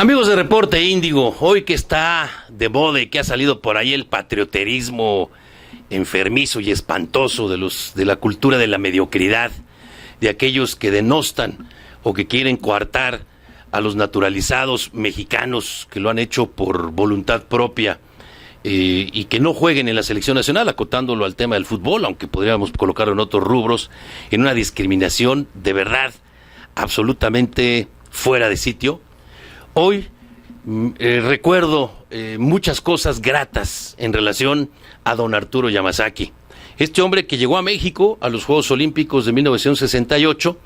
Amigos de Reporte Índigo, hoy que está de moda y que ha salido por ahí el patrioterismo enfermizo y espantoso de la cultura de la mediocridad, de aquellos que denostan o que quieren coartar a los naturalizados mexicanos que lo han hecho por voluntad propia y que no jueguen en la selección nacional, acotándolo al tema del fútbol, aunque podríamos colocarlo en otros rubros, en una discriminación de verdad absolutamente fuera de sitio. Hoy recuerdo muchas cosas gratas en relación a don Arturo Yamazaki, este hombre que llegó a México a los Juegos Olímpicos de 1968,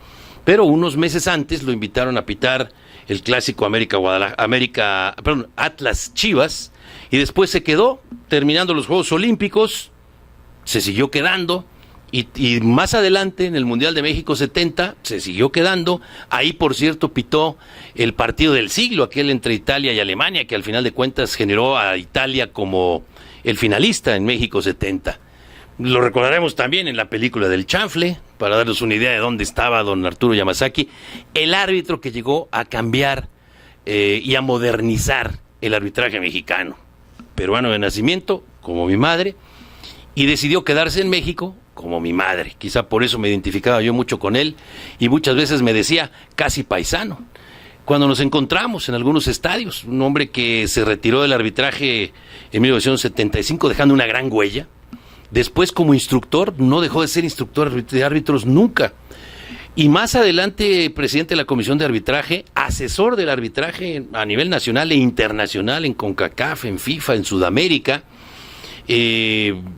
pero unos meses antes lo invitaron a pitar el clásico Atlas Chivas, y después se quedó, terminando los Juegos Olímpicos, se siguió quedando, y más adelante en el Mundial de México 70 se siguió quedando. Ahí, por cierto, pitó el partido del siglo, aquel entre Italia y Alemania, que al final de cuentas generó a Italia como el finalista en México 70. Lo recordaremos también en la película del Chanfle, para darles una idea de dónde estaba don Arturo Yamazaki, el árbitro que llegó a cambiar y a modernizar el arbitraje mexicano. Peruano de nacimiento, como mi madre, y decidió quedarse en México como mi madre. Quizá por eso me identificaba yo mucho con él, y muchas veces me decía casi paisano. Cuando nos encontramos en algunos estadios, un hombre que se retiró del arbitraje en 1975 dejando una gran huella. Después, como instructor, no dejó de ser instructor de árbitros nunca. Y más adelante, presidente de la Comisión de Arbitraje, asesor del arbitraje a nivel nacional e internacional en CONCACAF, en FIFA, en Sudamérica.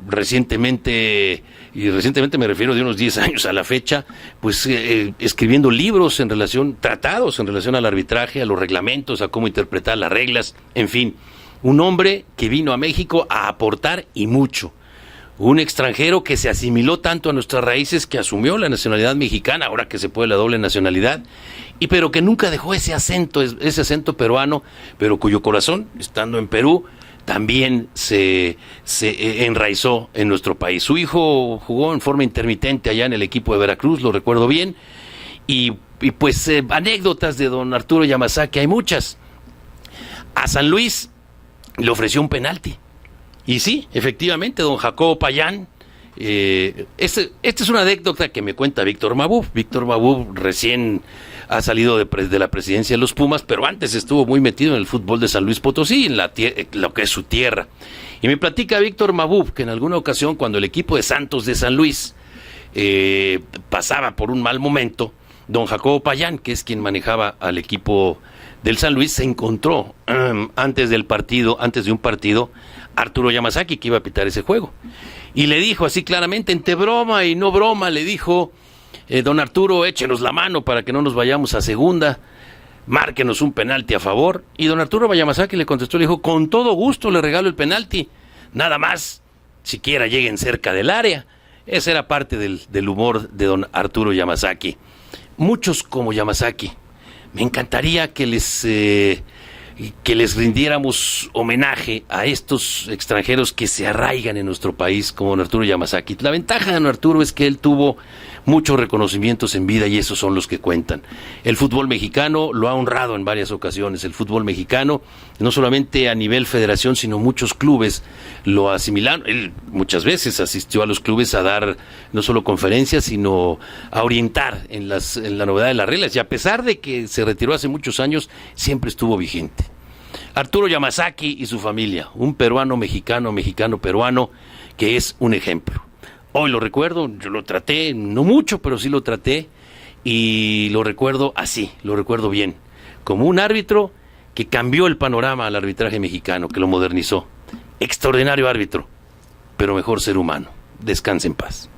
Recientemente me refiero de unos 10 años a la fecha, pues escribiendo libros tratados en relación al arbitraje, a los reglamentos, a cómo interpretar las reglas, en fin, un hombre que vino a México a aportar y mucho. Un extranjero que se asimiló tanto a nuestras raíces que asumió la nacionalidad mexicana, ahora que se puede la doble nacionalidad, pero que nunca dejó ese acento peruano, pero cuyo corazón, estando en Perú, también se enraizó en nuestro país. Su hijo jugó en forma intermitente allá en el equipo de Veracruz, lo recuerdo bien, y pues anécdotas de don Arturo Yamazaki hay muchas. A San Luis le ofreció un penalti. Y sí, efectivamente, don Jacobo Payán, esta es una anécdota que me cuenta Víctor Mabú. Víctor Mabú recién ha salido de la presidencia de los Pumas, pero antes estuvo muy metido en el fútbol de San Luis Potosí, en lo que es su tierra. Y me platica Víctor Mabú que en alguna ocasión, cuando el equipo de Santos de San Luis pasaba por un mal momento, don Jacobo Payán, que es quien manejaba al equipo del San Luis, se encontró antes de un partido, Arturo Yamazaki, que iba a pitar ese juego. Y le dijo así claramente, entre broma y no broma, le dijo: don Arturo, échenos la mano para que no nos vayamos a segunda, márquenos un penalti a favor. Y don Arturo Yamazaki le contestó, le dijo: con todo gusto le regalo el penalti, nada más, siquiera lleguen cerca del área. Esa era parte del humor de don Arturo Yamazaki. Muchos como Yamazaki. Me encantaría que les rindiéramos homenaje a estos extranjeros que se arraigan en nuestro país, como don Arturo Yamazaki. La ventaja de don Arturo es que él tuvo muchos reconocimientos en vida y esos son los que cuentan. El fútbol mexicano lo ha honrado en varias ocasiones. El fútbol mexicano, no solamente a nivel federación, sino muchos clubes lo asimilaron. Él muchas veces asistió a los clubes a dar no solo conferencias, sino a orientar en la novedad de las reglas. Y a pesar de que se retiró hace muchos años, siempre estuvo vigente. Arturo Yamazaki y su familia, un peruano mexicano-peruano que es un ejemplo. Hoy lo recuerdo, yo lo traté, no mucho, pero sí lo traté, y lo recuerdo así, lo recuerdo bien, como un árbitro que cambió el panorama al arbitraje mexicano, que lo modernizó. Extraordinario árbitro, pero mejor ser humano. Descanse en paz.